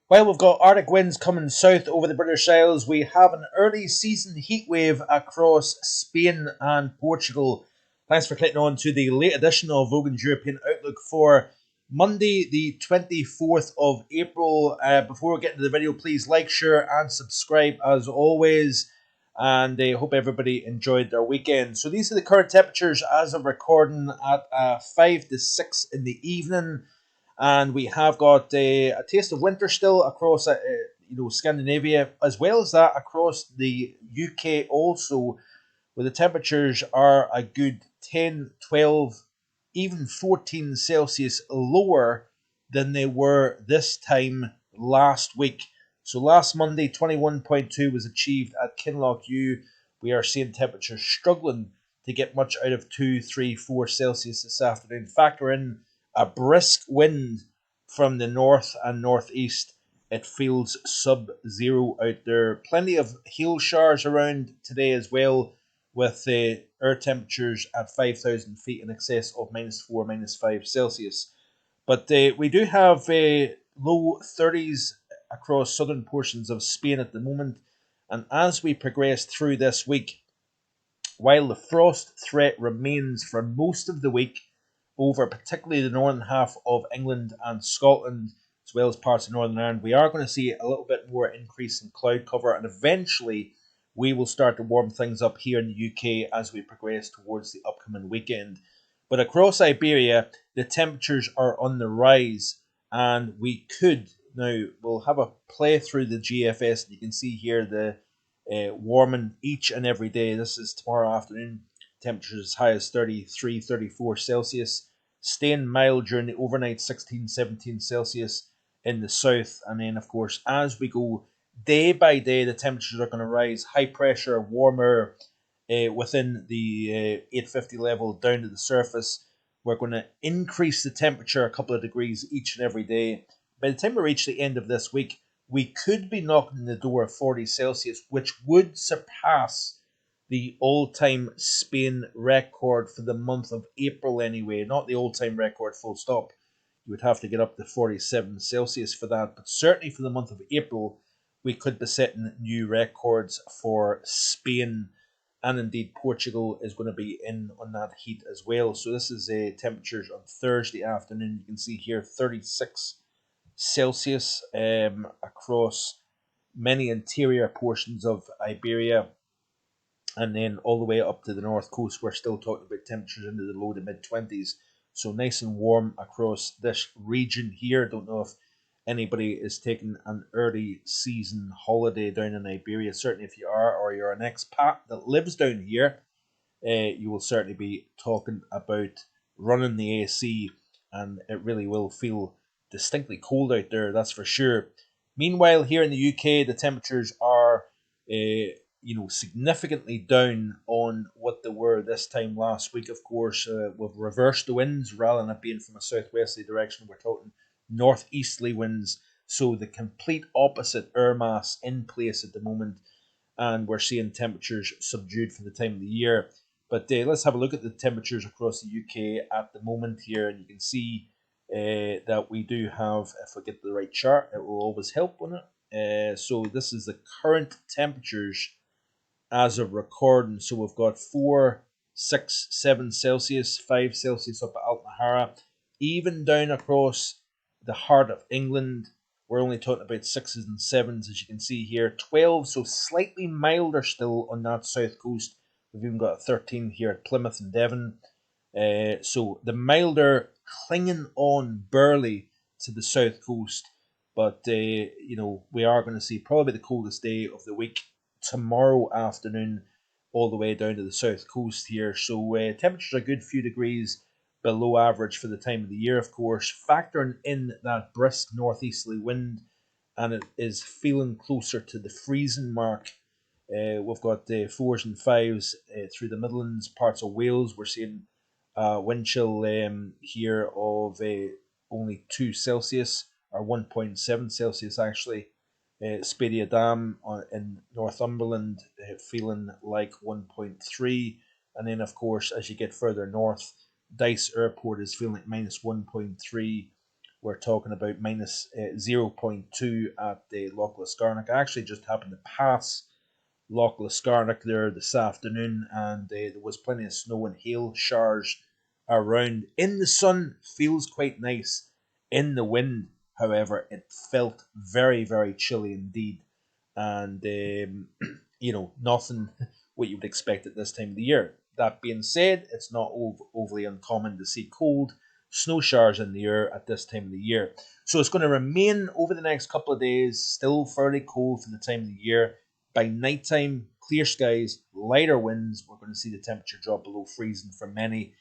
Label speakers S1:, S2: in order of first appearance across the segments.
S1: While we've got Arctic winds coming south over the British Isles, we have an early season heatwave across Spain and Portugal. Thanks for clicking on to the late edition of Vogan's European Outlook for Monday, the 24th of April. Before we get into the video, please like, share, and subscribe as always. And I hope everybody enjoyed their weekend. So these are the current temperatures as of recording at 5 to 6 in the evening. And we have got a taste of winter still across Scandinavia, as well as that across the UK also, where the temperatures are a good 10, 12, even 14 Celsius lower than they were this time last week. So last Monday, 21.2 was achieved at Kinloch U. We are seeing temperatures struggling to get much out of 2, 3, 4 Celsius this afternoon. Factor in a brisk wind from the north and northeast. It feels sub-zero out there. Plenty of hail showers around today as well, with air temperatures at 5,000 feet in excess of -4, -5 Celsius. But we do have low 30s across southern portions of Spain at the moment. And as we progress through this week, while the frost threat remains for most of the week over particularly the northern half of England and Scotland, as well as parts of Northern Ireland, we are going to see a little bit more increase in cloud cover, and eventually we will start to warm things up here in the UK as we progress towards the upcoming weekend. But across Iberia, the temperatures are on the rise, and we'll have a play through the GFS, and you can see here the warming each and every day. This is tomorrow afternoon. Temperatures as high as 33, 34 Celsius. Staying mild during the overnight, 16, 17 Celsius in the south. And then, of course, as we go day by day, the temperatures are going to rise. High pressure, warmer within the 850 level down to the surface. We're going to increase the temperature a couple of degrees each and every day. By the time we reach the end of this week, we could be knocking the door of 40 Celsius, which would surpass the all-time Spain record for the month of April anyway. Not the all-time record, full stop. You would have to get up to 47 Celsius for that. But certainly for the month of April, we could be setting new records for Spain. And indeed, Portugal is going to be in on that heat as well. So this is temperatures on Thursday afternoon. You can see here 36 Celsius across many interior portions of Iberia, and then all the way up to the north coast, we're still talking about temperatures into the low to mid 20s. So nice and warm across this region here. Don't know if anybody is taking an early season holiday down in Iberia. Certainly, if you are, or you're an expat that lives down here, you will certainly be talking about running the AC, and it really will feel distinctly cold out there, that's for sure. Meanwhile, here in the UK, the temperatures are, significantly down on what they were this time last week. Of course, we've reversed the winds rather than it being from a southwesterly direction. We're talking northeasterly winds, so the complete opposite air mass in place at the moment, and we're seeing temperatures subdued for the time of the year. But let's have a look at the temperatures across the UK at the moment here, and you can see that we do have, if we get the right chart, it will always help, won't it? So this is the current temperatures as of recording. So we've got 4, 6, 7 Celsius, 5 Celsius up at Altmahara, even down across the heart of England. We're only talking about 6s and 7s, as you can see here. 12, so slightly milder still on that south coast. We've even got a 13 here at Plymouth and Devon. So the milder clinging on barely to the south coast. But, we are going to see probably the coldest day of the week tomorrow afternoon, all the way down to the south coast here. So temperatures are a good few degrees below average for the time of the year, of course, factoring in that brisk northeasterly wind, and it is feeling closer to the freezing mark. We've got 4s and 5s through the Midlands, parts of Wales. We're seeing wind chill here of only 2 Celsius, or 1.7 Celsius actually. Spedia Dam in Northumberland feeling like 1.3. And then, of course, as you get further north, Dice Airport is feeling like -1.3. we're talking about minus 0.2 at the Loch Liscarnock. I actually just happened to pass Loch Liscarnock there this afternoon, and there was plenty of snow and hail showers around. In the sun, feels quite nice. In the wind, however, it felt very, very chilly indeed, and nothing what you would expect at this time of the year. That being said, it's not overly uncommon to see cold snow showers in the air at this time of the year. So it's going to remain over the next couple of days still fairly cold for the time of the year. By nighttime, clear skies, lighter winds. We're going to see the temperature drop below freezing for many.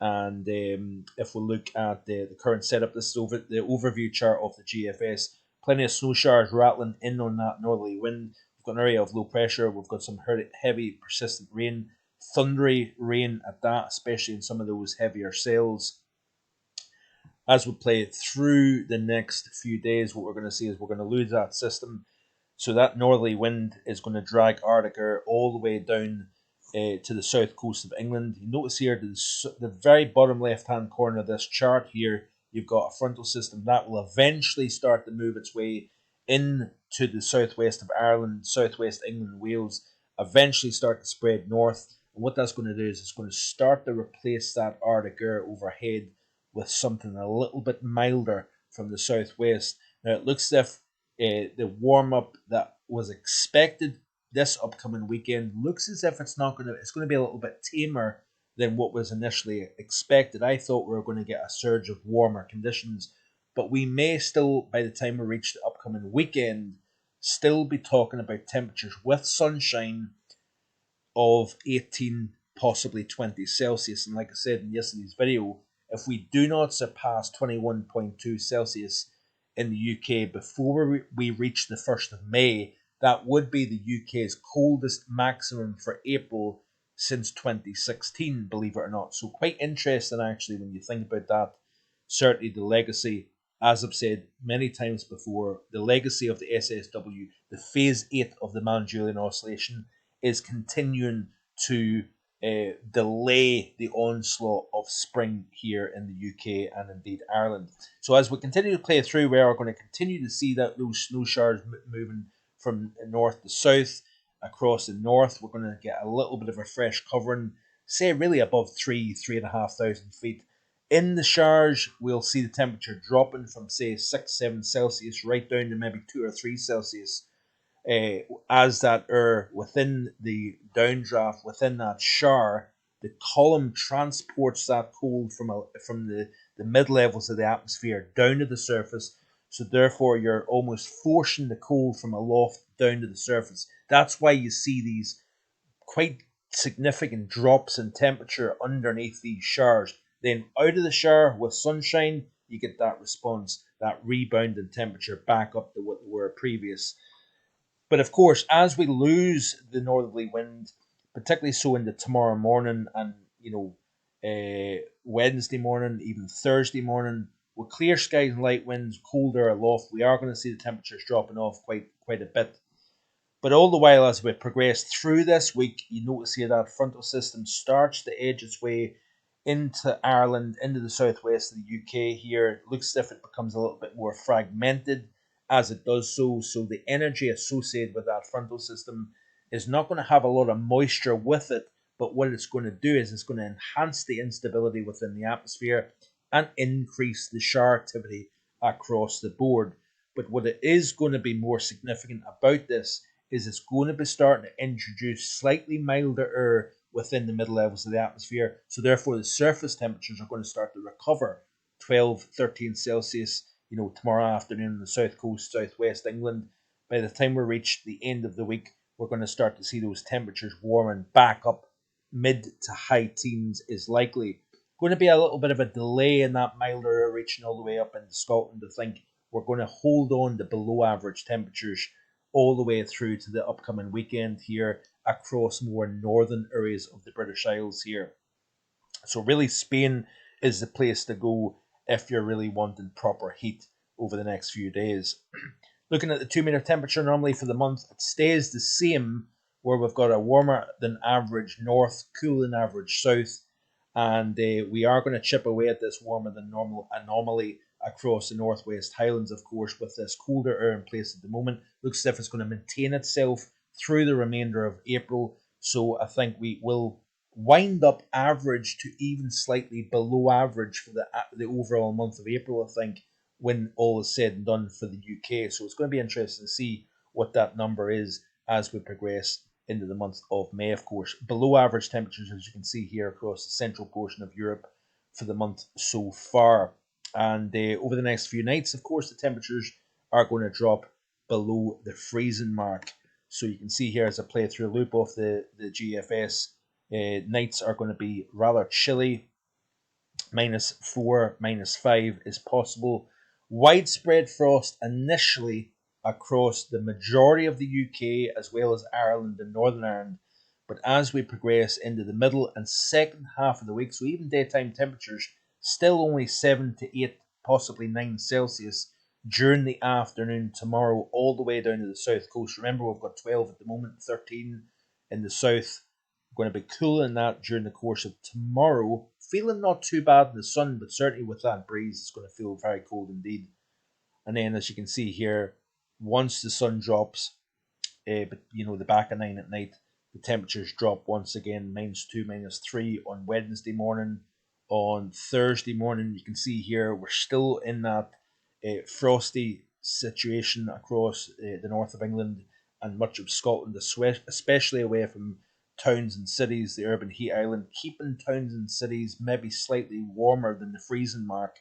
S1: And if we look at the current setup, this is over the overview chart of the GFS. Plenty of snow showers rattling in on that northerly wind. We've got an area of low pressure. We've got some heavy, persistent rain, thundery rain at that, especially in some of those heavier sails. As we play through the next few days, what we're going to see is we're going to lose that system. So that northerly wind is going to drag Arctic air all the way down to the south coast of England. You notice here the very bottom left-hand corner of this chart here, you've got a frontal system that will eventually start to move its way into the southwest of Ireland, southwest England, Wales, eventually start to spread north. And what that's going to do is it's going to start to replace that Arctic air overhead with something a little bit milder from the southwest. Now it looks as if the warm up that was expected this upcoming weekend looks as if it's going to be a little bit tamer than what was initially expected. I thought we were going to get a surge of warmer conditions, but we may still, by the time we reach the upcoming weekend, still be talking about temperatures with sunshine of 18, possibly 20 Celsius. And like I said in yesterday's video, if we do not surpass 21.2 Celsius in the UK before we reach the 1st of May, that would be the UK's coldest maximum for April since 2016, believe it or not. So quite interesting actually when you think about that. Certainly the legacy, as I've said many times before, the legacy of the SSW, the phase 8 of the Manchulian Oscillation, is continuing to delay the onslaught of spring here in the UK and indeed Ireland. So as we continue to play through, we are going to continue to see that those snow showers moving from north to south across the north. We're going to get a little bit of a fresh covering, say really above 3,500 feet. In the showers, we'll see the temperature dropping from say 6-7 Celsius right down to maybe 2 or 3 Celsius. As that air within the downdraft, within that shower, the column transports that cold from the mid levels of the atmosphere down to the surface. So therefore, you're almost forcing the cold from aloft down to the surface. That's why you see these quite significant drops in temperature underneath these showers. Then out of the shower with sunshine, you get that response, that rebound in temperature back up to what they were previous. But of course, as we lose the northerly wind, particularly so into tomorrow morning and Wednesday morning, even Thursday morning, with clear skies and light winds, cold air aloft, we are going to see the temperatures dropping off quite a bit. But all the while, as we progress through this week, you notice here that frontal system starts to edge its way into Ireland, into the southwest of the UK here. It looks as if it becomes a little bit more fragmented as it does so. So the energy associated with that frontal system is not going to have a lot of moisture with it, but what it's going to do is it's going to enhance the instability within the atmosphere and increase the shower activity across the board. But what it is going to be more significant about this is it's going to be starting to introduce slightly milder air within the middle levels of the atmosphere. So therefore the surface temperatures are going to start to recover 12, 13 Celsius, tomorrow afternoon on the south coast, southwest England. By the time we reach the end of the week, we're going to start to see those temperatures warming back up. Mid to high teens is likely. Going to be a little bit of a delay in that milder air reaching all the way up into Scotland. I think we're going to hold on to below average temperatures all the way through to the upcoming weekend here across more northern areas of the British Isles here. So really Spain is the place to go if you're really wanting proper heat over the next few days. Looking at the 2-meter temperature normally for the month, it stays the same where we've got a warmer than average north, cooler than average south, and we are going to chip away at this warmer than normal anomaly across the Northwest Highlands, of course, with this colder air in place at the moment. Looks as if it's going to maintain itself through the remainder of April. So I think we will wind up average to even slightly below average for the overall month of April, I think, when all is said and done for the UK. So it's going to be interesting to see what that number is as we progress into the month of May, of course. Below average temperatures, as you can see here, across the central portion of Europe for the month so far. And over the next few nights, of course, the temperatures are going to drop below the freezing mark. So you can see here as I play through a loop of the GFS, nights are going to be rather chilly. -4, -5 is possible. Widespread frost initially across the majority of the UK as well as Ireland and Northern Ireland. But as we progress into the middle and second half of the week, so even daytime temperatures still only 7 to 8, possibly 9 Celsius during the afternoon tomorrow, all the way down to the south coast. Remember, we've got 12 at the moment, 13 in the south. Going to be cooler than that during the course of tomorrow. Feeling not too bad in the sun, but certainly with that breeze, it's going to feel very cold indeed. And then, as you can see here, once the sun drops, but the back of 9 at night, the temperatures drop once again, -2, -3 on Wednesday morning. On Thursday morning, you can see here we're still in that frosty situation across the north of England and much of Scotland, especially away from towns and cities, the urban heat island, keeping towns and cities maybe slightly warmer than the freezing mark.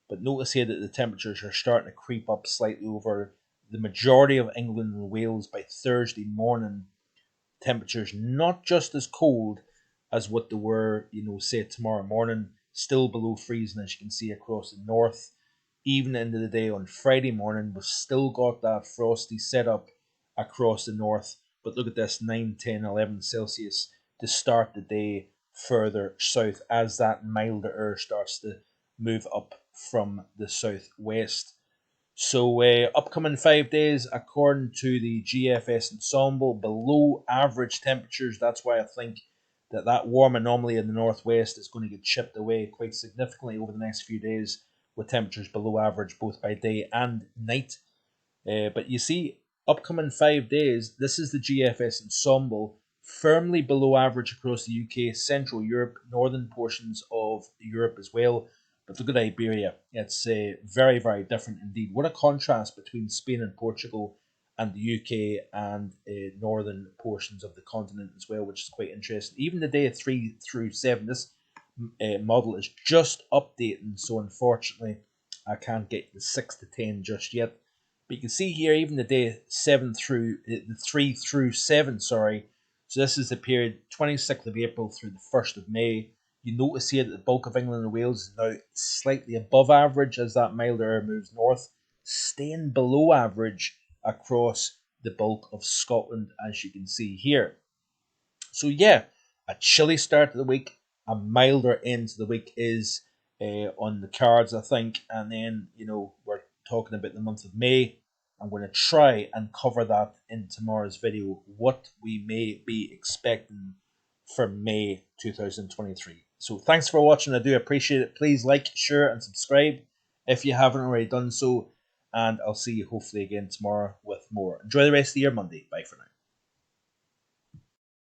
S1: But notice here that the temperatures are starting to creep up slightly over the majority of England and Wales by Thursday morning. Temperatures not just as cold as what they were, say tomorrow morning, still below freezing, as you can see across the north. Even into the day on Friday morning, we've still got that frosty setup across the north. But look at this, 9, 10, 11 Celsius to start the day further south as that milder air starts to move up from the southwest. So upcoming 5 days, according to the GFS ensemble, below average temperatures. That's why I think that warm anomaly in the northwest is going to get chipped away quite significantly over the next few days, with temperatures below average both by day and night. But you see, upcoming 5 days, this is the GFS ensemble, firmly below average across the UK, Central Europe, northern portions of Europe as well. But look at Iberia. It's very, very different indeed. What a contrast between Spain and Portugal and the UK and northern portions of the continent as well, which is quite interesting. Even the day 3 through 7, this model is just updating, so unfortunately I can't get the 6 to 10 just yet. But you can see here, even the day 7 through the 3 through 7, sorry. So this is the period 26th of April through the 1st of May. You notice here that the bulk of England and Wales is now slightly above average as that milder air moves north, staying below average across the bulk of Scotland, as you can see here. So yeah, a chilly start to the week, a milder end to the week is on the cards, I think. And then, we're talking about the month of May. I'm going to try and cover that in tomorrow's video, what we may be expecting for May 2023. So thanks for watching. I do appreciate it. Please like, share, and subscribe if you haven't already done so. And I'll see you hopefully again tomorrow with more. Enjoy the rest of your Monday. Bye for now.